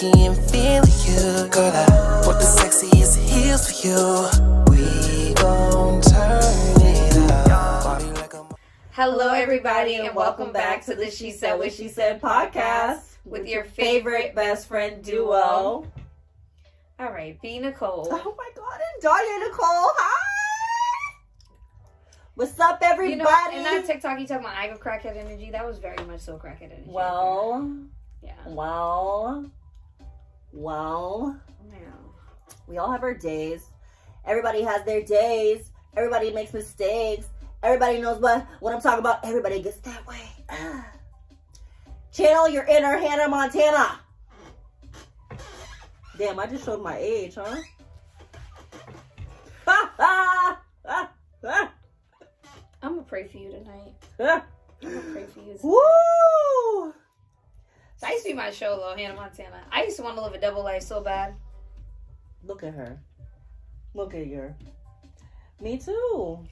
freaky and feeling you. Girl, I want the sexiest heels for you. We gon' turn it up. Body like a... Hello, everybody, and welcome back to the She Said What She Said podcast with your favorite best friend duo. All right, be Nicole. Oh my God, and Donyea, Nicole. Hi. What's up, everybody? You know, in that TikTok you talking about I go crackhead energy, that was very much so crackhead energy. Well, yeah. Well. Yeah. We all have our days. Everybody has their days. Everybody makes mistakes. Everybody knows what I'm talking about. Everybody gets that way. Channel your inner Hannah Montana. Damn, I just showed my age, huh? I'm gonna pray for you tonight. I'm gonna pray for you tonight. Woo! That used to be my show, though, Hannah Montana. I used to want to live a double life so bad. Look at her. Look at her. Me too.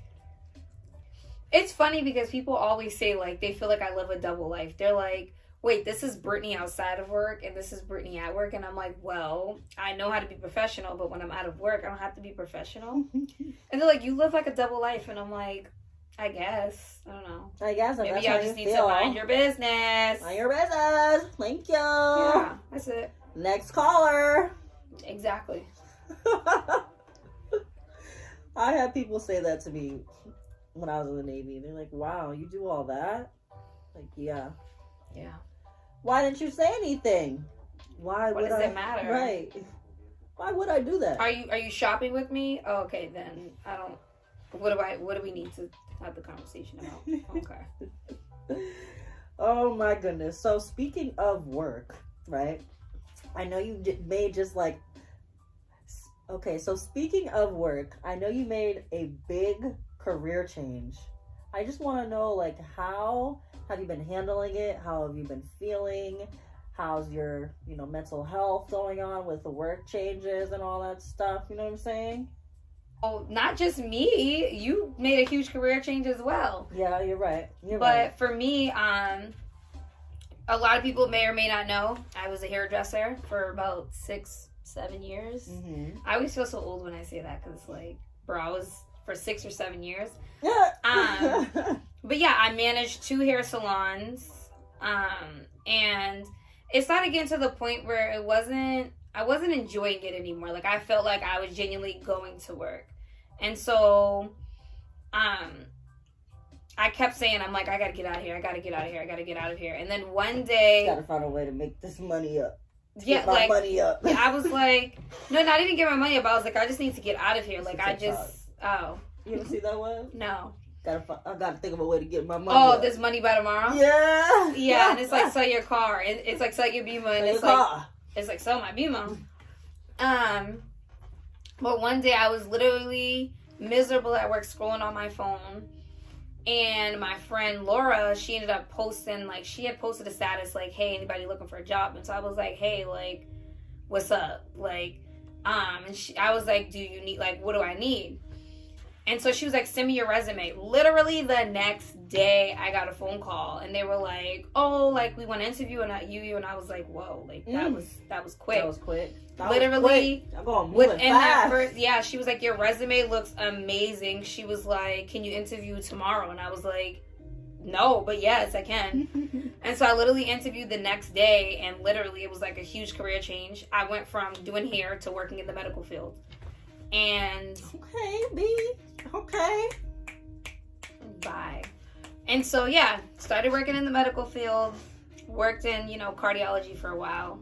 It's funny because people always say, like, they feel like I live a double life. They're like, wait, this is Brittany outside of work and this is Brittany at work. And I'm like, well, I know how to be professional, but when I'm out of work, I don't have to be professional. And they're like, you live like a double life. And I'm like, I guess. I don't know. I guess. Maybe y'all just need to mind your business. Mind your business. Thank you. Yeah, that's it. Next caller. Exactly. I had people say that to me when I was in the Navy. They're like, wow, you do all that? Like, yeah. Yeah. Why didn't you say anything? Why what would does I? It matter? Right. Why would I do that? Are you shopping with me? Oh, okay, then I don't. What do we need to have the conversation about? Okay. Oh my goodness. So speaking of work, right? I know you made just like. Okay, so speaking of work, I know you made a big career change. I just want to know, like, how have you been handling it? How have you been feeling? How's your, mental health going on with the work changes and all that stuff? You know what I'm saying? Oh, not just me. You made a huge career change as well. Yeah, you're right. But for me, a lot of people may or may not know, I was a hairdresser for about 6-7 years. Mm-hmm. I always feel so old when I say that because, like, bro, I was for 6 or 7 years. But yeah, I managed 2 hair salons, and it started getting to the point where I wasn't enjoying it anymore. Like, I felt like I was genuinely going to work, and so, I kept saying, I'm like, I gotta get out of here. I gotta get out of here. And then one day, gotta find a way to make this money up. Get my money up. Yeah, I was like, no, not even get my money up. I was like, I just need to get out of here. Like, You ever see that one? No. I gotta think of a way to get my money up. Oh, this money by tomorrow? Yeah. Yeah, and it's like, sell your car. It's like, sell your Beamer. And it's like, sell my Beamer. But one day I was literally miserable at work scrolling on my phone. And my friend Laura, she ended up posting, like, she had posted a status, like, hey, anybody looking for a job? And so I was like, hey, like, what's up? Like, and I was like, do you need, like, what do I need? And so she was like, send me your resume. Literally the next day, I got a phone call, and they were like, oh, like, we want to interview you. And I was like, whoa, like, that was quick. That was quick. Literally, I'm going within fast. that first, yeah, she was like, your resume looks amazing. She was like, can you interview tomorrow? And I was like, no, but yes, I can. And so I literally interviewed the next day, and literally it was like a huge career change. I went from doing hair to working in the medical field. And okay, B. Okay. Bye. And so, yeah, started working in the medical field, worked in, cardiology for a while.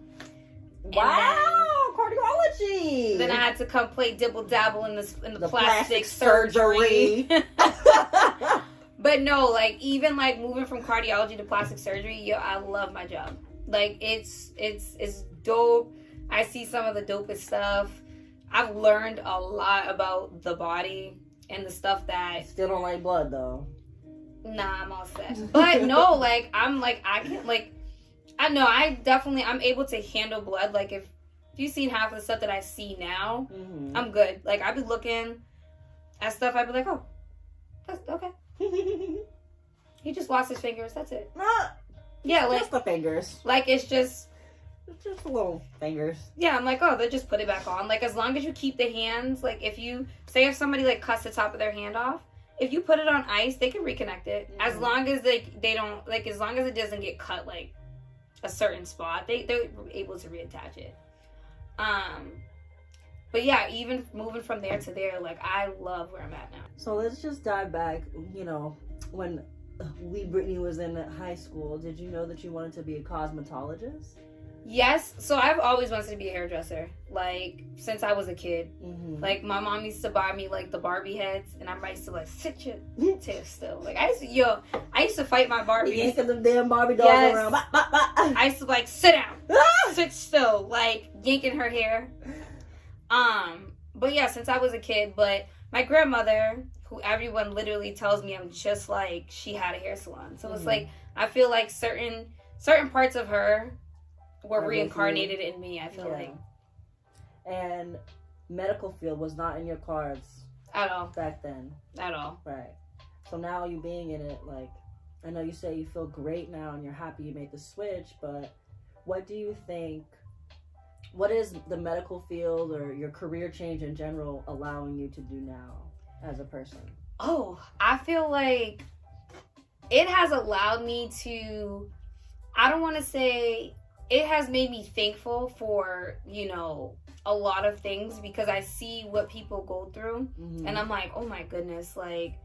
Wow, cardiology. Then I had to come play dibble-dabble in the plastic surgery. But no, like, even, like, moving from cardiology to plastic surgery, I love my job. Like, it's dope. I see some of the dopest stuff. I've learned a lot about the body and the stuff that... Still don't like blood, though. Nah, I'm all set. But no, like, I'm like, I can, like... I know, I'm able to handle blood. Like, if you've seen half of the stuff that I see now, I'm good. Like, I'd be looking at stuff, I'd be like, oh, that's okay. He just washed his fingers, that's it. Yeah, like... Just the fingers. Like, it's just... Just little fingers. Yeah, I'm like, oh, they'll just put it back on. Like, as long as you keep the hands, like, if somebody, like, cuts the top of their hand off, if you put it on ice, they can reconnect it. Mm-hmm. As long as, like, they don't, like, as long as it doesn't get cut, like, a certain spot, they're able to reattach it. But yeah, even moving from there to there, like, I love where I'm at now. So let's just dive back, when Brittany was in high school, did you know that you wanted to be a cosmetologist? Yes. So I've always wanted to be a hairdresser, like, since I was a kid. Mm-hmm. Like, my mom used to buy me, like, the Barbie heads, and I used to, like, sit your tail still. Like, I used to fight my Barbies. Yanking them damn Barbie dolls around. Bah, bah, bah. I used to, like, sit down. Sit still. Like, yanking her hair. But yeah, since I was a kid, but my grandmother, who everyone literally tells me I'm just like, she had a hair salon. So it's like, I feel like certain parts of her were reincarnated in me, I feel like. And medical field was not in your cards at all back then. At all. Right. So now you being in it, like, I know you say you feel great now and you're happy you made the switch, but what do you think, what is the medical field or your career change in general allowing you to do now as a person? Oh, I feel like it has allowed me to, I don't want to say, it has made me thankful for, a lot of things, because I see what people go through, and I'm like, oh my goodness, like,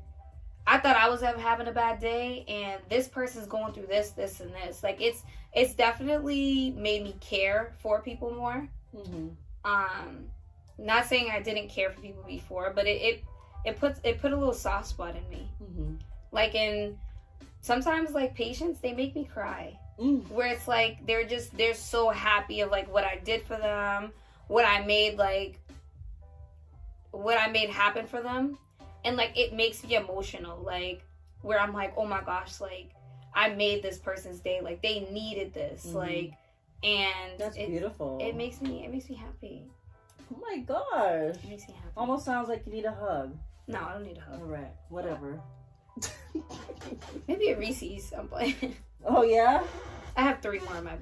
I thought I was having a bad day, and this person's going through this, and this. Like, it's definitely made me care for people more. Not saying I didn't care for people before, but it put a little soft spot in me. Like, in sometimes, like, patients, they make me cry. Where it's like they're so happy of, like, what I did for them, what I made happen for them, and, like, it makes me emotional, like, where I'm like, oh my gosh, like, I made this person's day, like, they needed this, like, and that's beautiful. It makes me happy. Oh my gosh, it makes me happy. Almost sounds like you need a hug. No, I don't need a hug. All right, whatever. Maybe a Reese's. I'm playing. Oh yeah, I have 3 more in my.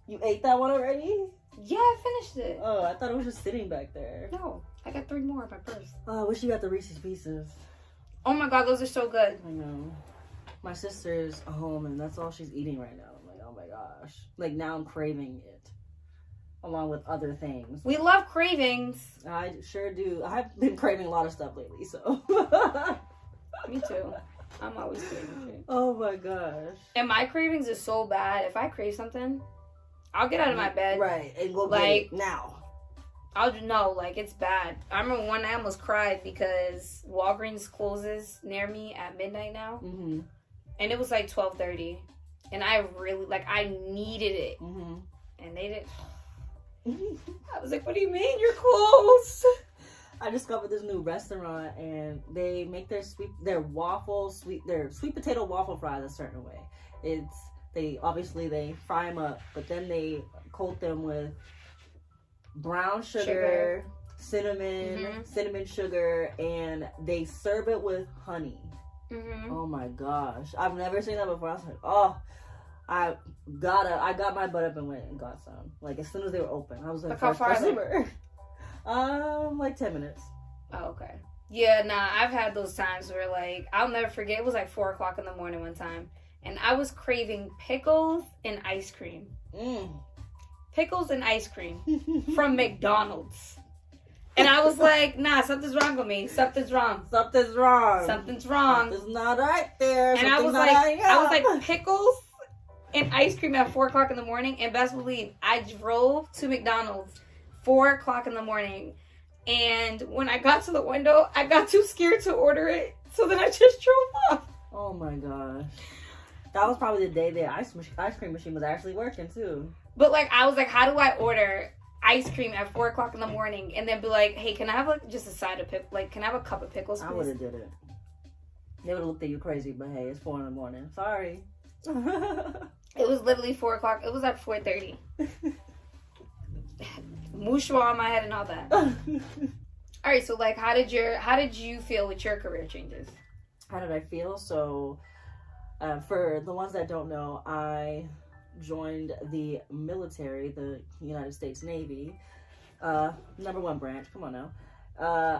You ate that one already? Yeah, I finished it. Oh, I thought it was just sitting back there. No, I got 3 more in my purse. Oh, I wish you got the Reese's Pieces. Oh my god, those are so good. I know. My sister's home and that's all she's eating right now. I'm like, oh my gosh. Like, now I'm craving it. Along with other things. We love cravings. I sure do. I've been craving a lot of stuff lately, so. Me too. I'm always craving shit. Oh my gosh. And my cravings are so bad. If I crave something, I'll get out of my bed. Right. And go like, get it now. I'll know, like, it's bad. I remember one night I almost cried because Walgreens closes near me at midnight now. And it was like 12:30. And I really, like, I needed it. And they didn't. I was like, what do you mean? You're closed. I discovered this new restaurant and they make their sweet potato waffle fries a certain way. They fry them up, but then they coat them with brown sugar. Cinnamon sugar, and they serve it with honey. Oh my gosh, I've never seen that before. I was like, oh, I got my butt up and went and got some. Like, as soon as they were open, I was like, how far are they? Like 10 minutes. Oh, okay. Yeah, nah, I've had those times where, like, I'll never forget. It was like 4:00 in the morning one time, and I was craving pickles and ice cream. Pickles and ice cream from McDonald's. And I was like, nah, something's wrong with me. Something's wrong. Something's wrong. Something's wrong. Something's not right there. And I was like, pickles and ice cream at 4:00 in the morning. And best believe, I drove to McDonald's 4:00 in the morning. And when I got to the window, I got too scared to order it. So then I just drove off. Oh my gosh. That was probably the day the ice cream machine was actually working too. But, like, I was like, how do I order ice cream at 4:00 in the morning and then be like, hey, can I have, like, just a side of pickles? Like, can I have a cup of pickles, please? I would have did it. They would have looked at you crazy, but hey, it's 4 in the morning. Sorry. It was literally 4:00. It was at 4:30. Mushwa on my head and all that. All right, so, like, how did you feel with your career changes? How did I feel? So, for the ones that don't know, I joined the military, the United States Navy, number one branch. Come on now.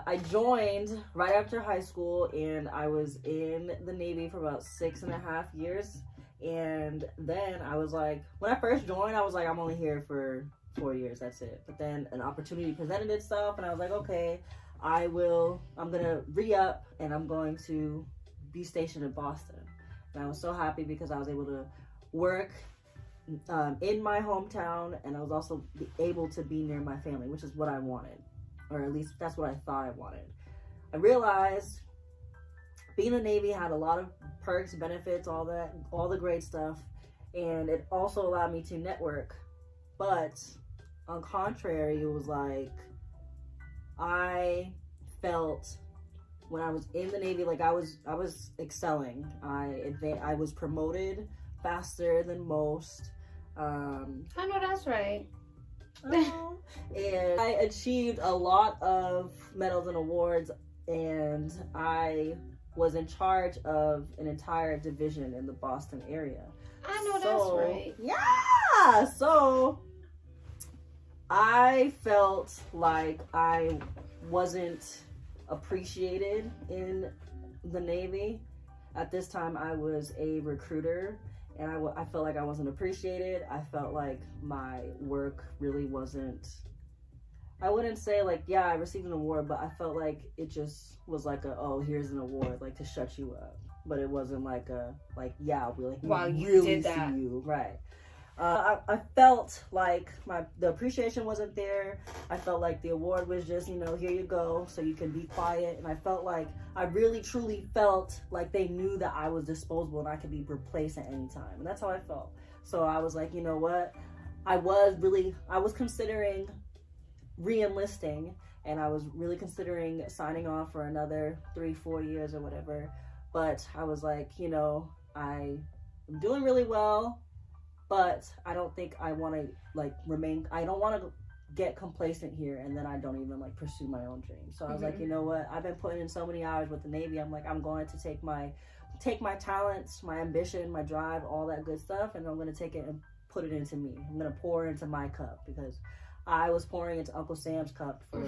I joined right after high school, and I was in the Navy for about 6.5 years. And then I was like, when I first joined, I was like, I'm only here for 4 years, that's it. But then an opportunity presented itself, and I was like, okay, I'm gonna re-up, and I'm going to be stationed in Boston. And I was so happy because I was able to work in my hometown, and I was also able to be near my family, which is what I wanted, or at least that's what I thought I wanted. I realized being in the Navy had a lot of perks, benefits, all the great stuff, and it also allowed me to network. But on contrary, it was like I felt when I was in the Navy, like I was excelling. I was promoted faster than most. I know that's right. And I achieved a lot of medals and awards, and I was in charge of an entire division in the Boston area. I know that's right. Yeah. So I felt like I wasn't appreciated in the Navy. At this time, I was a recruiter, and I felt like I wasn't appreciated. I felt like my work really wasn't, I wouldn't say like, yeah, I received an award, but I felt like it just was like oh, here's an award, like to shut you up. But it wasn't like yeah, we wow, you really did that. see you. Right. I felt like the appreciation wasn't there. I felt like the award was just, here you go, so you can be quiet. And I felt like, I really truly felt like they knew that I was disposable and I could be replaced at any time. And that's how I felt. So I was like, you know what? I was considering re-enlisting, and I was really considering signing on for another 3-4 years or whatever. But I was like, I'm doing really well, but I don't think I want to I don't want to get complacent here, and then I don't even pursue my own dreams. So I was like, you know what? I've been putting in so many hours with the Navy. I'm like, I'm going to take my talents, my ambition, my drive, all that good stuff, and I'm going to take it and put it into me. I'm going to pour into my cup, because I was pouring into Uncle Sam's cup for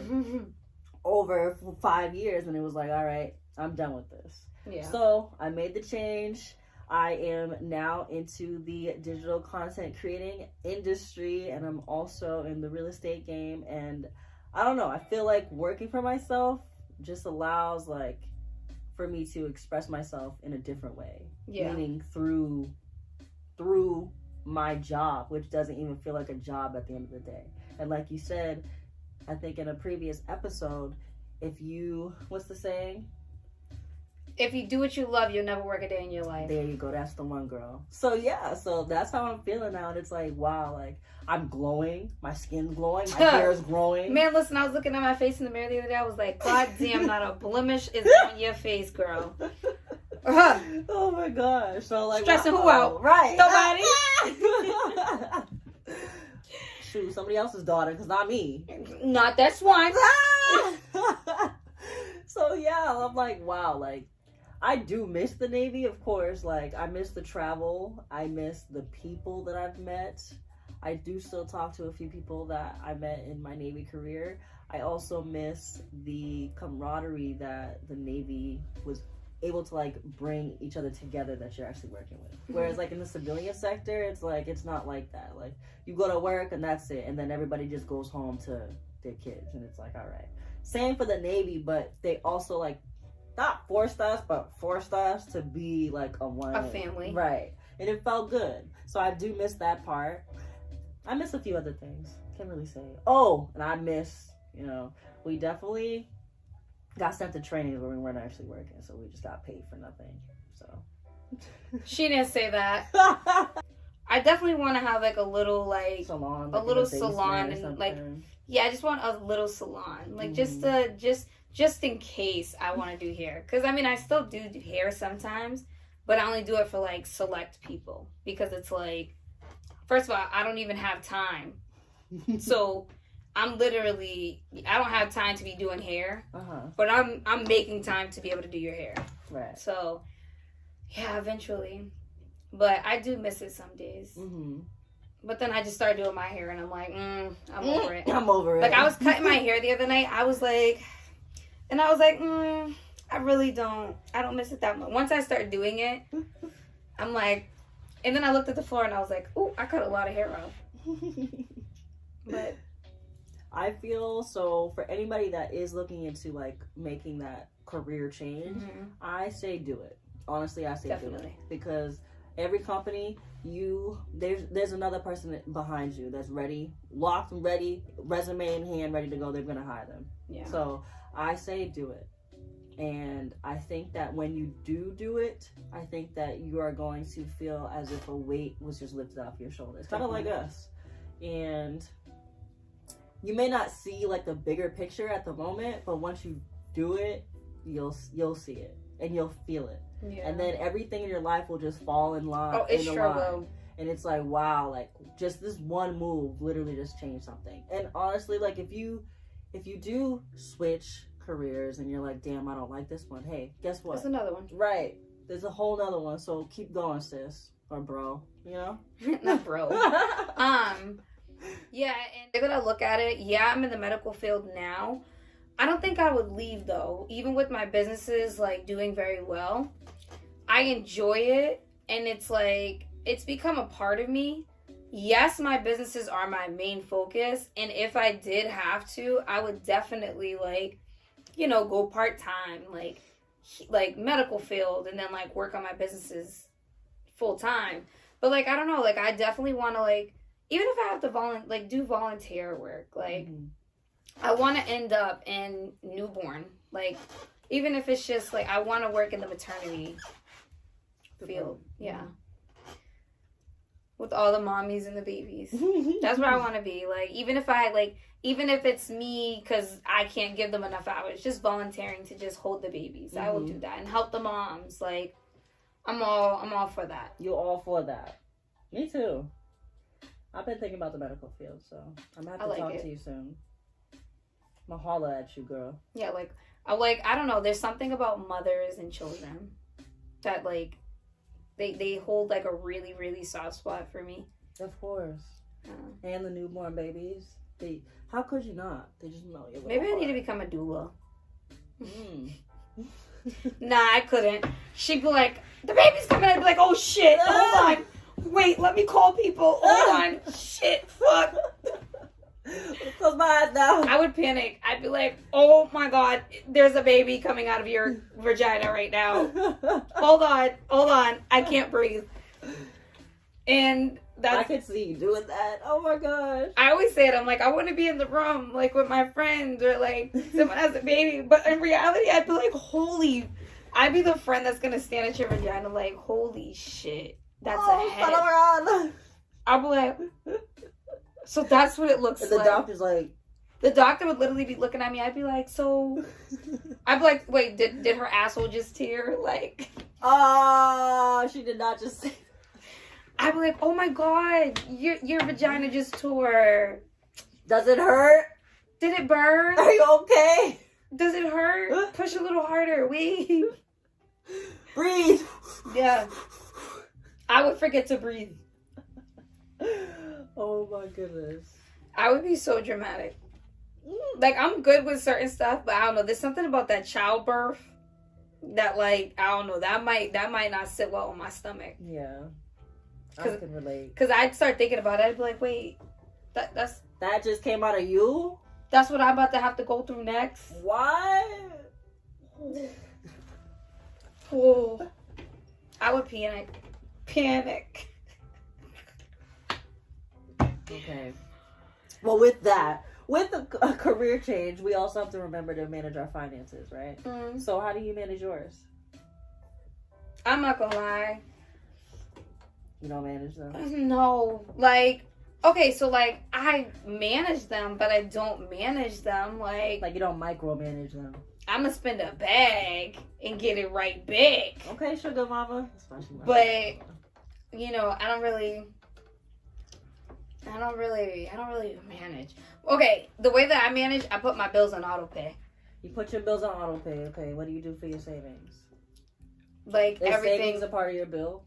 over 5 years, and it was like, all right, I'm done with this. Yeah. So I made the change. I am now into the digital content creating industry, and I'm also in the real estate game. And I don't know, I feel like working for myself just allows for me to express myself in a different way. Yeah. Meaning through my job, which doesn't even feel like a job at the end of the day. And like you said, I think in a previous episode, what's the saying? If you do what you love, you'll never work a day in your life. There you go. That's the one, girl. So yeah, so that's how I'm feeling now. And it's like, wow, I'm glowing. My skin's glowing. My hair's growing. Man, listen, I was looking at my face in the mirror the other day. I was like, God damn, not a blemish is on your face, girl. Oh my gosh. So stressing wow. who out? Right. Nobody. Shoot, somebody else's daughter, because not me. Not that swine. So yeah, I'm like, wow, I do miss the Navy, of course. I miss the travel. I miss the people that I've met. I do still talk to a few people that I met in my Navy career. I also miss the camaraderie that the Navy was able to bring each other together that you're actually working with. Whereas in the civilian sector, it's not like that. You go to work and that's it, and then everybody just goes home to their kids, and it's all right. Same for the Navy, but they also not forced us, but forced us to be a family. Right. And it felt good. So I do miss that part. I miss a few other things. Can't really say. Oh, and I miss, we definitely got sent to trainings where we weren't actually working. So we just got paid for nothing. So. She didn't say that. I definitely want to have a little salon, a little salon, and yeah, I just want a little salon, just in case I want to do hair. Because I still do hair sometimes, but I only do it for select people, because it's first of all, I don't even have time. So I don't have time to be doing hair, but I'm making time to be able to do your hair. Right. So yeah, eventually. But I do miss it some days. But then I just started doing my hair, and I'm like, I'm over it. I'm over it. Like, I was cutting my hair the other night. I was like, I really don't miss it that much. Once I started doing it, I'm like, and then I looked at the floor and I was like, oh, I cut a lot of hair off. But I feel so for anybody that is looking into like making that career change, I say do it. Honestly, I say do it, because every company there's another person behind you that's ready, locked and ready, resume in hand, ready to go. They're gonna hire them. Yeah. So I say do it. And I think that when you do it, I think that you are going to feel as if a weight was just lifted off your shoulders. Kind of like us. And you may not see like the bigger picture at the moment, but once you do it, you'll see it and you'll feel it. Yeah. And then everything in your life will just fall in line. Oh, it sure will. And it's like, wow, like just this one move literally just changed something. And honestly, like if you do switch careers and you're like, damn, I don't like this one, hey, guess what? There's another one. Right. There's a whole nother one. So keep going, sis. Or bro. You know? Not bro. Yeah, and they're gonna look at it. Yeah, I'm in the medical field now. I don't think I would leave though. Even with my businesses like doing very well, I enjoy it, and it's like it's become a part of me. Yes, my businesses are my main focus, and if I did have to, I would definitely like, you know, go part-time, like medical field, and then like work on my businesses full-time. But like, I don't know, like I definitely want to like, even if I have to do volunteer work, like I want to end up in newborn, like even if it's just like I want to work in the maternity field. Yeah. With all the mommies and the babies. That's where I want to be. Like, even if it's me, because I can't give them enough hours, just volunteering to just hold the babies. I will do that and help the moms. Like, I'm all for that. You're all for that. Me too. I've been thinking about the medical field, so I'm gonna have to talk to you soon. I'm gonna holler at you, girl. Yeah, I don't know. There's something about mothers and children that like they hold like a really, really soft spot for me. Of course. And the newborn babies. How could you not? They just know you. Maybe I need to become a doula. Nah, I couldn't. She'd be like, the baby's coming. I'd be like, oh shit, hold on. Wait, let me call people. Hold on. Shit, fuck. Close my eyes now. I would panic. I'd be like, oh my god, there's a baby coming out of your vagina right now. Hold on. I can't breathe. And I could see you doing that. Oh my gosh. I always say it. I'm like, I want to be in the room, like with my friends, or like someone has a baby. But in reality, I'd be like, I'd be the friend that's gonna stand at your vagina, like, holy shit, that's a head. I'd be like, so that's what it looks like. The doctor's like, the doctor would literally be looking at me. I'd be like, wait, did her asshole just tear? Like, she did not just say. I'd be like, oh my god, your vagina just tore. Does it hurt? Did it burn? Are you okay? Does it hurt? Push a little harder. Wait. Breathe. Yeah. I would forget to breathe. Oh my goodness. I would be so dramatic. Like, I'm good with certain stuff, but I don't know. There's something about that childbirth that, like, I don't know. That might not sit well on my stomach. Yeah. I can relate. Because I'd start thinking about it. I'd be like, wait, that just came out of you? That's what I'm about to have to go through next? What? Oh. I would panic. Okay. Well, with a career change, we also have to remember to manage our finances, right? So how do you manage yours? I'm not gonna lie. You don't manage them? No. Like, okay, so like I manage them, but I don't manage them like you don't micromanage them. I'm gonna spend a bag and get it right back. Okay, sugar mama. But you know, I don't really manage. Okay, the way that I manage, I put my bills on auto pay. You put your bills on auto pay. Okay, what do you do for your savings? Like, is everything. Savings a part of your bill?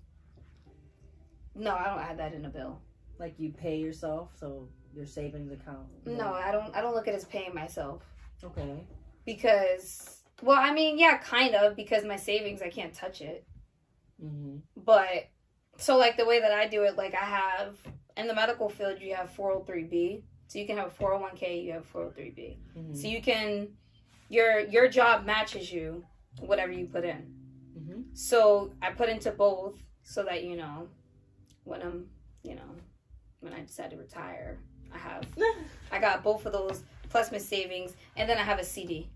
No, I don't add that in a bill. Like you pay yourself, so your savings account. No, I don't look at it as paying myself. Okay. Because, well, I mean, yeah, kind of, because my savings, I can't touch it. Mm-hmm. But, so, like, the way that I do it, like, I have, in the medical field, you have 403B. So you can have a 401k, you have 403B. Mm-hmm. So you can, your job matches you, whatever you put in. Mm-hmm. So I put into both so that, when when I decide to retire, I got both of those plus my savings, and then I have a CD.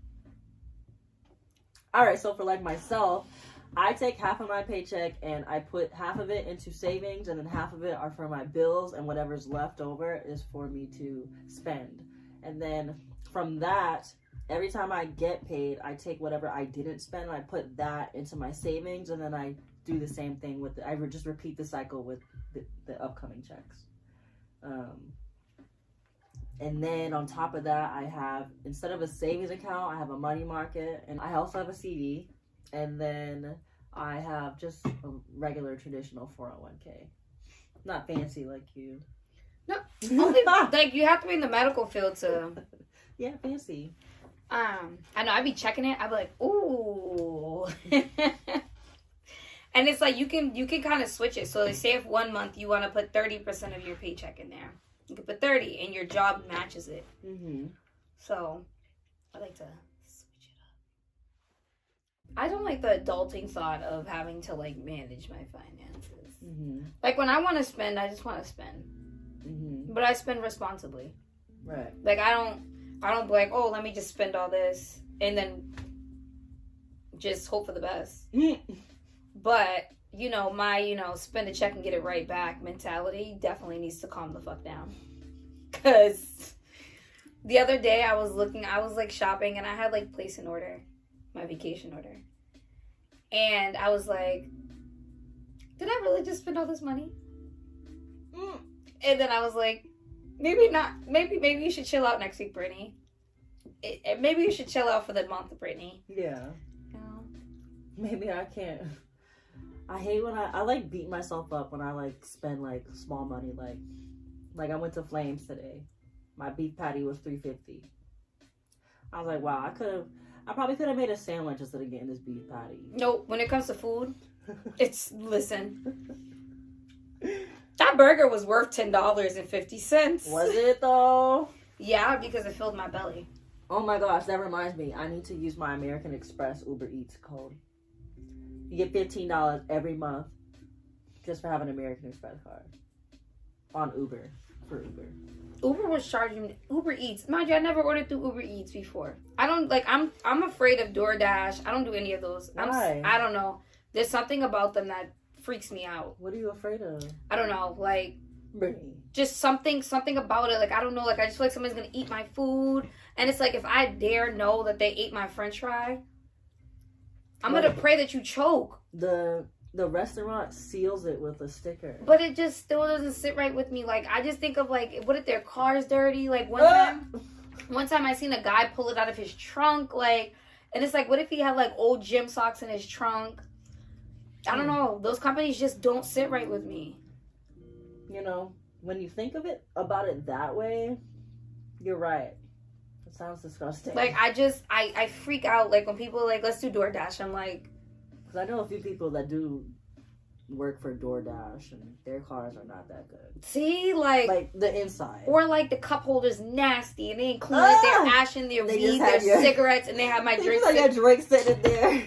All right, so for like myself, I take half of my paycheck and I put half of it into savings, and then half of it are for my bills, and whatever's left over is for me to spend. And then from that, every time I get paid, I take whatever I didn't spend and I put that into my savings, and then I do the same thing with I would just repeat the cycle with the upcoming checks. And then on top of that, I have, instead of a savings account, I have a money market, and I also have a CD, and then I have just a regular traditional 401k. Not fancy like you. No, only, like, you have to be in the medical field to... Yeah, fancy. I know, I'd be checking it, I'd be like, ooh. And it's like, you can kind of switch it. So, say if 1 month you want to put 30% of your paycheck in there. You can put 30 and your job matches it. Mm-hmm. So, I like to switch it up. I don't like the adulting thought of having to, like, manage my finances. Mm-hmm. Like, when I want to spend, I just want to spend. Mm-hmm. But I spend responsibly. Right. Like, I don't be like, oh, let me just spend all this and then just hope for the best. But, my, spend a check and get it right back mentality definitely needs to calm the fuck down. Because the other day I was like shopping, and I had like place an order, my vacation order. And I was like, did I really just spend all this money? And then I was like, maybe not. Maybe you should chill out next week, Brittany. Maybe you should chill out for the month, Brittany. Yeah. Maybe I can't. I hate when I like beat myself up when I like spend like small money. Like I went to Flames today. My beef patty was $3.50. I was like, wow, I probably could have made a sandwich instead of getting this beef patty. No, when it comes to food, listen. That burger was worth $10.50. Was it though? Yeah, because it filled my belly. Oh my gosh, that reminds me. I need to use my American Express Uber Eats code. You get $15 every month just for having an American Express card on Uber for Uber. Uber was charging Uber Eats. Mind you, I never ordered through Uber Eats before. I don't like. I'm afraid of DoorDash. I don't do any of those. Why? I don't know. There's something about them that freaks me out. What are you afraid of? I don't know. Like, Brittany. Just something about it. Like, I don't know. Like, I just feel like somebody's gonna eat my food, and it's like if I dare know that they ate my French fry, I'm gonna pray that you choke. The restaurant seals it with a sticker. But it just still doesn't sit right with me. Like, I just think of, like, what if their car's dirty? Like, one time I seen a guy pull it out of his trunk, like, and it's like, what if he had, like, old gym socks in his trunk? I don't know. Those companies just don't sit right with me. When you think of it, about it that way, you're right. It sounds disgusting. Like, I freak out, like, when people are like, let's do DoorDash. I'm like... I know a few people that do work for DoorDash, and their cars are not that good. See, like the inside, or like the cup holder's nasty, and they ain't clean it. They're ashing their weed, their cigarettes, and they have my drinks. Like your drink sitting there,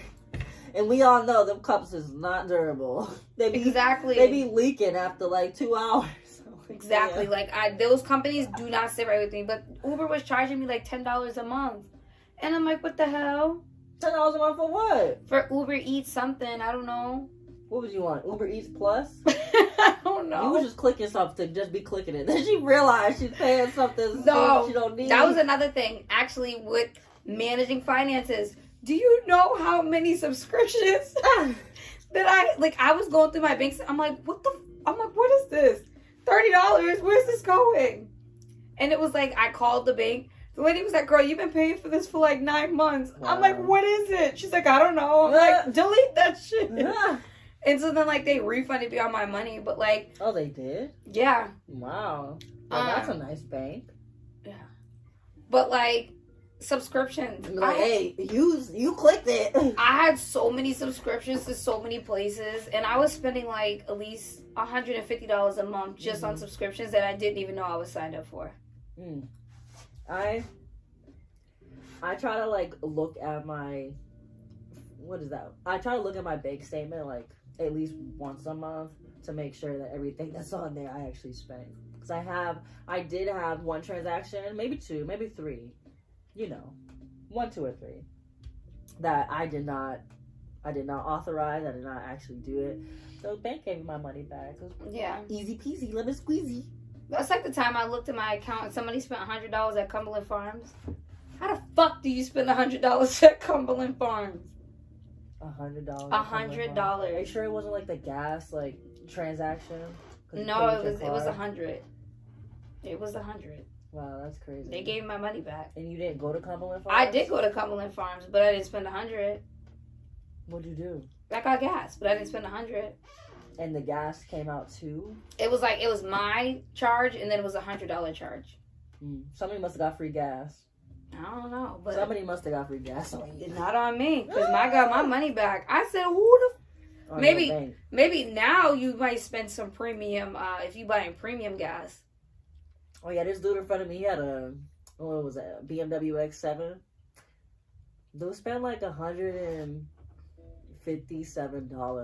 and we all know them cups is not durable. They be leaking after like 2 hours. Exactly, yeah. Like those companies do not sit right with me. But Uber was charging me like $10 a month, and I'm like, what the hell? $10 a month for what? For Uber Eats something. I don't know. What would you want? Uber Eats Plus? I don't know. You were just clicking something, just be clicking it. Then she realized she's paying something she don't need. That was another thing. Actually, with managing finances, do you know how many subscriptions that I was going through my bank? I'm like, what is this? $30? Where's this going? And it was like, I called the bank. The lady was like, girl, you've been paying for this for like 9 months. Wow. I'm like, what is it? She's like, I don't know. I'm like, delete that shit. And so then, like, they refunded me all my money. But, like... Oh, they did? Yeah. Wow. Well, that's a nice bank. Yeah. But, like, subscriptions. Like, hey, you clicked it. I had so many subscriptions to so many places. And I was spending, like, at least $150 a month just on subscriptions that I didn't even know I was signed up for. Mm. I try to, like, look at my... What is that? I try to look at my bank statement, like, at least once a month to make sure that everything that's on there I actually spent. Because I did have one transaction, maybe two, maybe three, 1, 2, or 3 that I did not authorize. I did not actually do it. So the bank gave me my money back. Yeah. Easy peasy, lemon squeezy. That's like the time I looked at my account and somebody spent $100 at Cumberland Farms. How the fuck do you spend $100 at Cumberland Farms? $100. $100. Are you sure it wasn't like the gas transaction? No, it was $100. It was $100. Wow, that's crazy. They gave me my money back. And you didn't go to Cumberland Farms? I did go to Cumberland Farms, but I didn't spend $100. What'd you do? I got gas, but I didn't spend $100. And the gas came out too? It was my charge, and then it was $100 charge. Somebody must have got free gas. I don't know, but somebody must have got free gas on you. Not on me, because I got my money back. I said, who the maybe now you might spend some premium if you buying premium gas. Oh yeah, this dude in front of me, he had a BMW X7. Dude spent like $157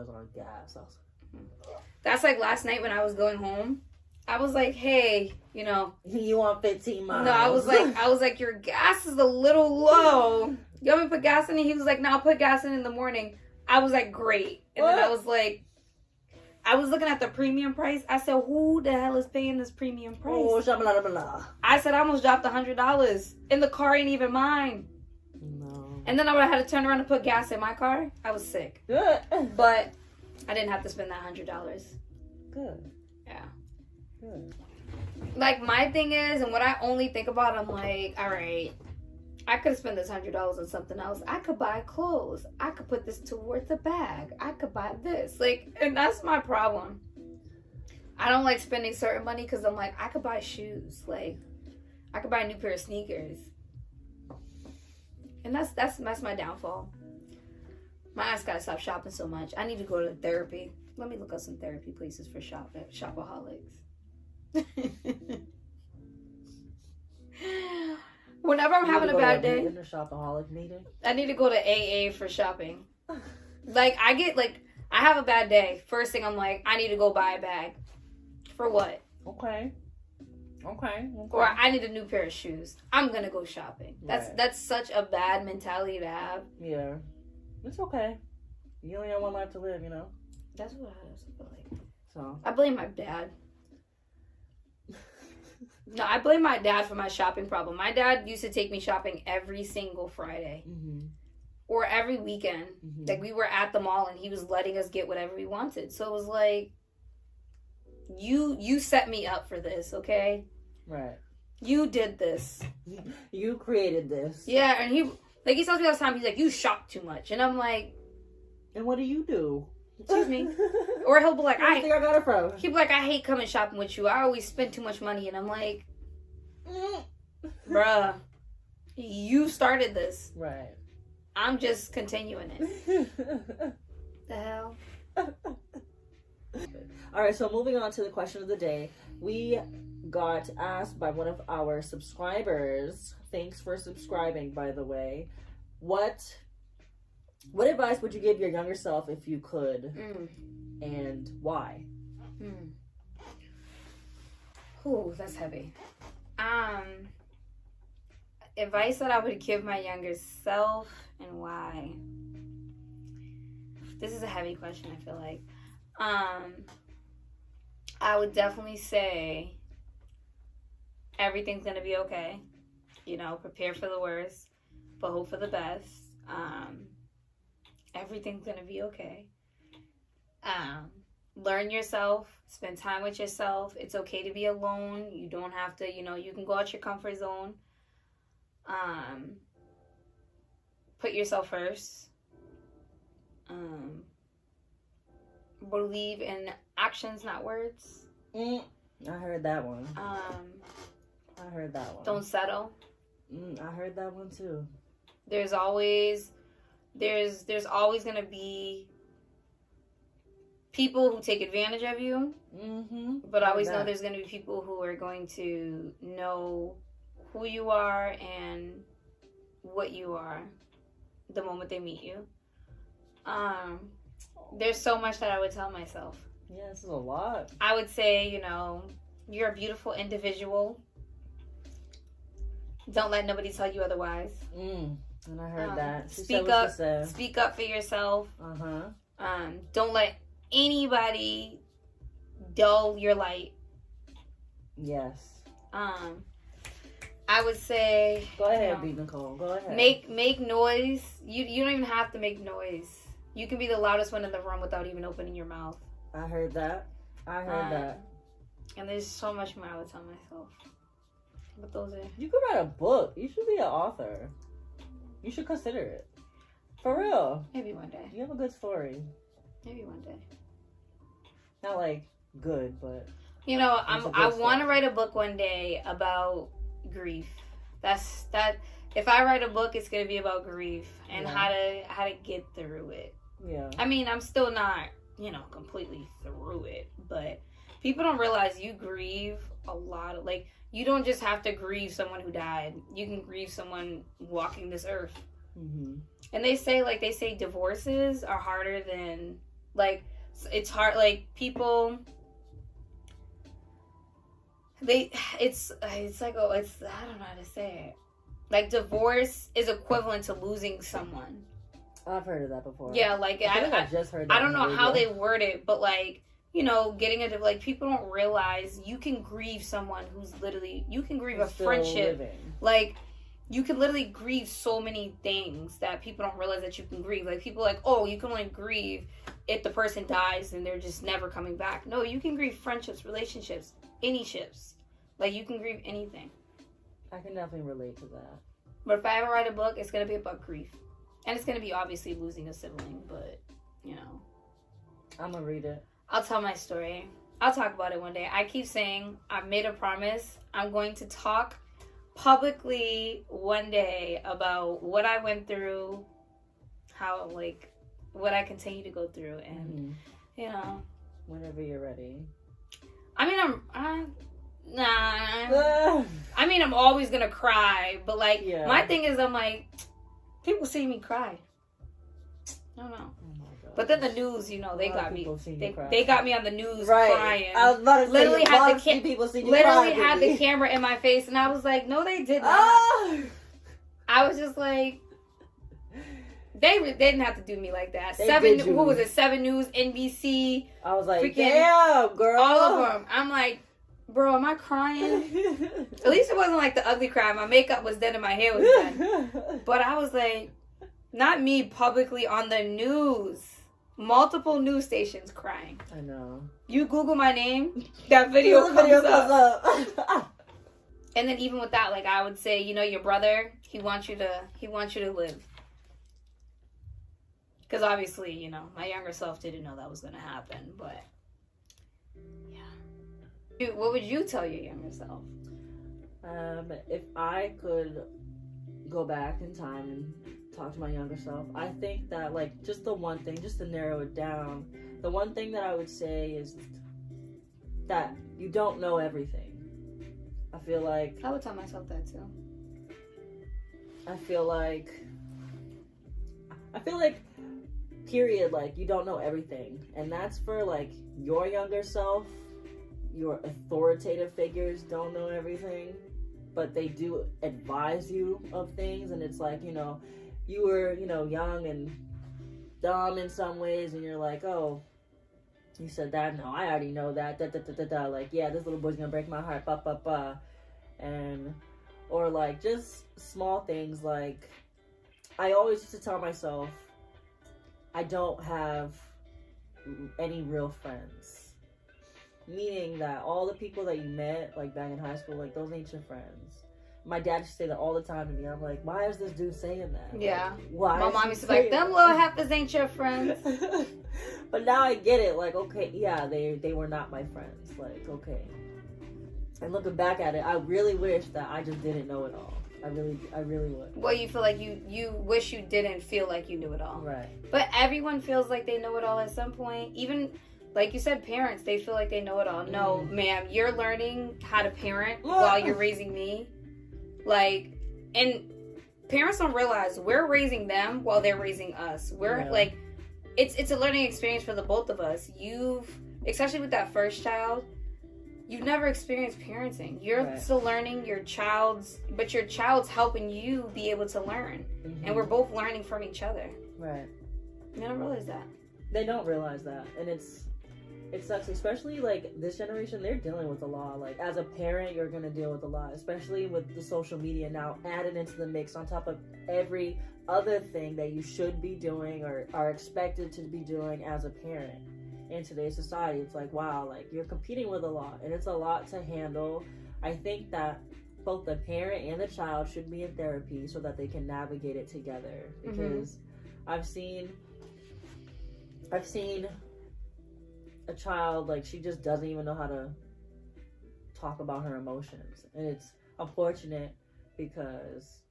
on gas. That's like last night when I was going home. I was like, hey, you want 15 miles? No, I was like, your gas is a little low. You want me to put gas in it? He was like, no, I'll put gas in the morning. I was like, great. And then I was like, I was looking at the premium price. I said, who the hell is paying this premium price? Oh, shabba-la-la-la. I said, I almost dropped $100. And the car ain't even mine. No. And then I would have had to turn around and put gas in my car. I was sick. But I didn't have to spend that $100. Good. Yeah. Good. Like, my thing is, and what I only think about, I'm like, all right, I could spend this $100 on something else. I could buy clothes. I could put this towards a bag. I could buy this. Like, and that's my problem. I don't like spending certain money because I'm like, I could buy shoes. Like, I could buy a new pair of sneakers. And that's my downfall. My ass gotta stop shopping so much. I need to go to therapy. Let me look up some therapy places for shopaholics. Whenever I'm having a bad day, in a shopaholic meeting, I need to go to AA for shopping. Like, I have a bad day. First thing I'm like, I need to go buy a bag. For what? Okay. Or I need a new pair of shoes. I'm gonna go shopping. That's such a bad mentality to have. Yeah. It's okay. You only have one life to live, That's what I feel like. So I blame my dad. No, I blame my dad for my shopping problem. My dad used to take me shopping every single Friday. Or every weekend. Like, we were at the mall and he was letting us get whatever we wanted. So it was like, you set me up for this, okay? Right. You did this. You created this. Yeah, and he tells me all the time, he's like, you shop too much. And I'm like... And what do you do? Excuse me. Or he'll be like, I think I got it from. He'll be like, I hate coming shopping with you. I always spend too much money. And I'm like, bruh, you started this. Right. I'm just continuing it. The hell? All right, so moving on to the question of the day. We got asked by one of our subscribers, thanks for subscribing, by the way, what advice would you give your younger self if you could, and why? Ooh, that's heavy. Advice that I would give my younger self and why? This is a heavy question, I feel like. I would definitely say everything's gonna be okay. Prepare for the worst, but hope for the best. Everything's gonna be okay. Learn yourself, spend time with yourself. It's okay to be alone. You don't have to, you can go out your comfort zone. Put yourself first. believe in actions, not words. I heard that one. Um, I heard that one. don't settle. I heard that one too. There's always gonna be people who take advantage of you. But I always know there's gonna be people who are going to know who you are and what you are the moment they meet you. There's so much that I would tell myself. Yeah, this is a lot. I would say, you know, you're a beautiful individual. Don't let nobody tell you otherwise. And I heard that. She speak said what up. she said. Speak up for yourself. Don't let anybody dull your light. Yes. I would say. Go ahead, B. Nicole. Go ahead. Make noise. You don't even have to make noise. You can be the loudest one in the room without even opening your mouth. I heard that. And there's so much more I would tell myself. But those are. You could write a book. You should be an author. You should consider it. For real. Maybe one day. You have a good story. Maybe one day. Not like good, but. You know, I want to write a book one day about grief. That's that. If I write a book, it's gonna be about grief and how to get through it. Yeah. I mean, I'm still not, completely through it, but people don't realize you grieve a lot. Like, you don't just have to grieve someone who died. You can grieve someone walking this earth. And they say divorces are harder than, it's hard. Like, people. It's I don't know how to say it. Like, divorce is equivalent to losing someone. I've heard of that before. Yeah, like I just heard that. I don't know how they word it, but people don't realize you can grieve someone who's literally, you can grieve a friendship. Living. Like, you can literally grieve so many things that people don't realize that you can grieve. Like, people you can only grieve if the person dies and they're just never coming back. No, you can grieve friendships, relationships, any ships. Like, you can grieve anything. I can definitely relate to that. But if I ever write a book, it's going to be about grief. And it's going to be obviously losing a sibling, but, I'm going to read it. I'll tell my story. I'll talk about it one day. I keep saying, I've made a promise. I'm going to talk publicly one day about what I went through, how, what I continue to go through. And, Whenever you're ready. I mean, I mean, I'm always going to cry. But, my thing is, I'm like, people see me cry. I don't know. But then the news, they got me. They got me on the news crying. I was about to say, literally had the camera in my face, and I was like, no, they did not. I was just like, they didn't have to do me like that. Who was it? 7 News, NBC. I was like, damn, girl. All of them. I'm like, bro, am I crying? At least it wasn't like the ugly cry. My makeup was done and my hair was done. But I was like, not me publicly on the news. Multiple news stations crying. I know. You Google my name, that video comes up. And then even with that, I would say, your brother, he wants you to live. Because obviously, my younger self didn't know that was going to happen. But, yeah. What would you tell your younger self? If I could go back in time and talk to my younger self, I think that just the one thing, just to narrow it down, the one thing that I would say is that you don't know everything. I feel like I would tell myself that too. I feel like period, you don't know everything, and that's for your younger self. Your authoritative figures don't know everything, but they do advise you of things, and it's you were, young and dumb in some ways, and you're like, oh, you said that, no, I already know that, yeah, this little boy's gonna break my heart, and, or, just small things, I always used to tell myself, I don't have any real friends, meaning that all the people that you met, back in high school, those ain't your friends. my dad used to say that all the time to me. I'm like, why is this dude saying that? Yeah. Like, why? My is mom he used to be like, saying them that? little heifers ain't your friends. But now I get it. Like, okay, yeah, they were not my friends. Like, okay. And looking back at it, I really wish that I just didn't know it all. I really would. Well, you feel like you wish you didn't feel like you knew it all. Right. But everyone feels like they know it all at some point. Even, like you said, parents, they feel like they know it all. No, ma'am, you're learning how to parent while you're raising me. Like, and parents don't realize we're raising them while they're raising us. We're like, it's a learning experience for the both of us. Especially with that first child, you've never experienced parenting. You're still learning your child's helping you be able to learn. And we're both learning from each other. Right. They don't realize that. They don't realize that. And it sucks, especially like this generation, they're dealing with a lot. Like as a parent, you're gonna deal with a lot, especially with the social media now added into the mix on top of every other thing that you should be doing or are expected to be doing as a parent. In today's society, it's like, wow, like you're competing with a lot, and it's a lot to handle. I think that both the parent and the child should be in therapy so that they can navigate it together, because I've seen a child, like, she just doesn't even know how to talk about her emotions, and it's unfortunate because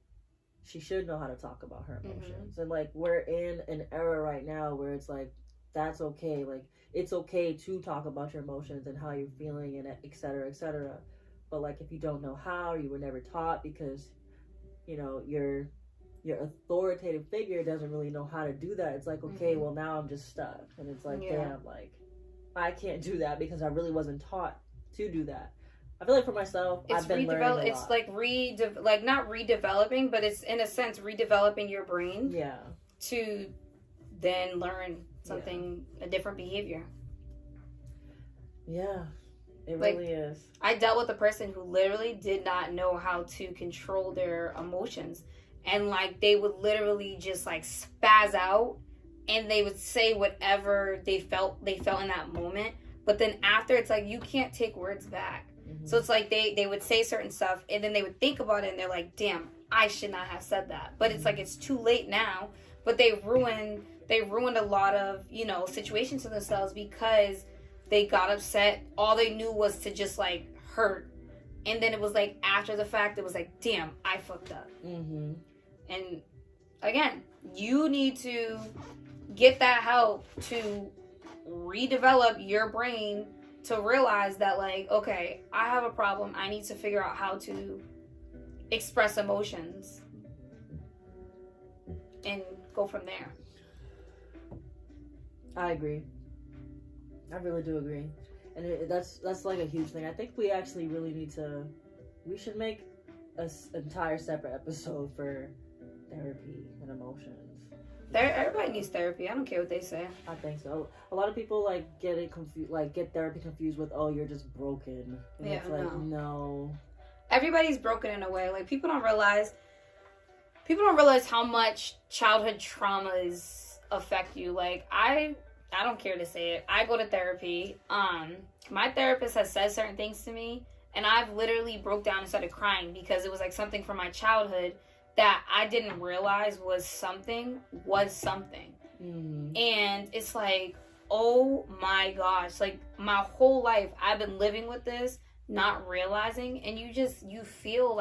she should know how to talk about her emotions. And like, we're in an era right now where it's like, that's okay. Like, it's okay to talk about your emotions and how you're feeling and et cetera, et cetera. But like, if you don't know how, or you were never taught because, you know, your authoritative figure doesn't really know how to do that. It's like, okay, well now I'm just stuck. And it's like, damn, like, I can't do that because I really wasn't taught to do that. I feel like for myself, I've been learning a lot. It's like not redeveloping, but it's in a sense redeveloping your brain. Yeah. To then learn something, a different behavior. Yeah, it like, really is. I dealt with a person who literally did not know how to control their emotions, and like they would literally just like spaz out, and they would say whatever they felt in that moment. But then after, it's like you can't take words back. So it's like they would say certain stuff, and then they would think about it, and they're like, damn, I should not have said that. But it's like it's too late now. But they ruined a lot of, you know, situations for themselves because they got upset. All they knew was to just like hurt. And then it was like after the fact, it was like, damn, I fucked up. And again, you need to get that help to redevelop your brain to realize that, like, okay, I have a problem. I need to figure out how to express emotions and go from there. I agree. I really do agree. And that's like a huge thing. I think we actually really we should make an entire separate episode for therapy and emotions. Everybody needs therapy. I don't care what they say. I think so. A lot of people like get therapy confused with, oh, you're just broken. And it's like, no. Everybody's broken in a way. Like, people don't realize how much childhood traumas affect you. Like, I don't care to say it. I go to therapy. My therapist has said certain things to me, and I've literally broke down and started crying because it was like something from my childhood that I didn't realize was something. And it's like, oh my gosh, like my whole life I've been living with this, not realizing, and you feel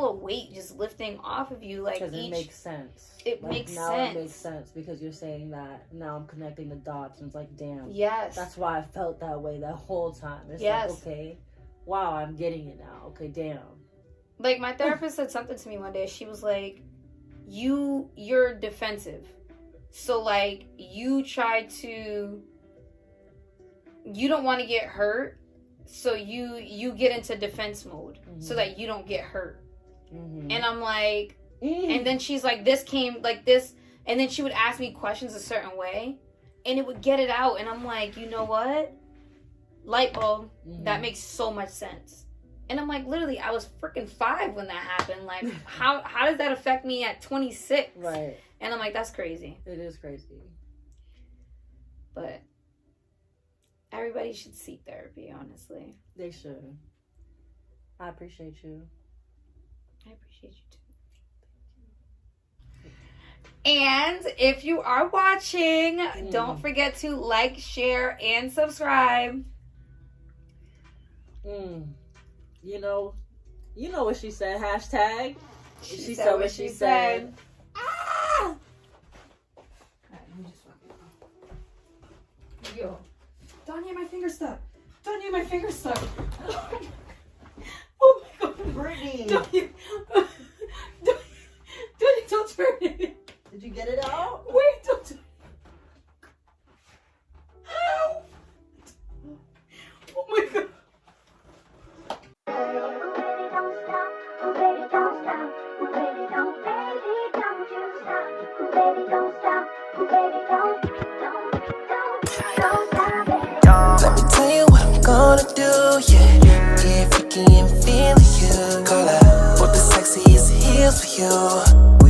a weight just lifting off of you. Like, because it makes sense. It makes sense because you're saying that. Now I'm connecting the dots, and it's like, damn. Yes. That's why I felt that way that whole time. It's like, okay, wow, I'm getting it now. Okay, damn. Like, my therapist said something to me one day. She was like, you're defensive. So, like, you don't want to get hurt. So you get into defense mode so that you don't get hurt. And I'm like, and then she's like, this came like this. And then she would ask me questions a certain way and it would get it out. And I'm like, you know what? Light bulb. That makes so much sense. And I'm like, literally, I was freaking 5 when that happened. Like, how does that affect me at 26? Right. And I'm like, that's crazy. It is crazy. But everybody should seek therapy, honestly. They should. I appreciate you. I appreciate you too. And if you are watching, don't forget to like, share, and subscribe. You know what she said. Hashtag. She said what she said. Ah! Alright, let me just fucking. Yo, Donyea, my finger stuck. Donyea, my finger stuck. Oh my god, Brittany. Donyea, don't turn it. Did you get it out? Wait, don't turn it. Ow. Oh my god. Let me tell you what I'm gonna do, yeah. Get freaky and feeling you. Call out for the sexiest heels for you.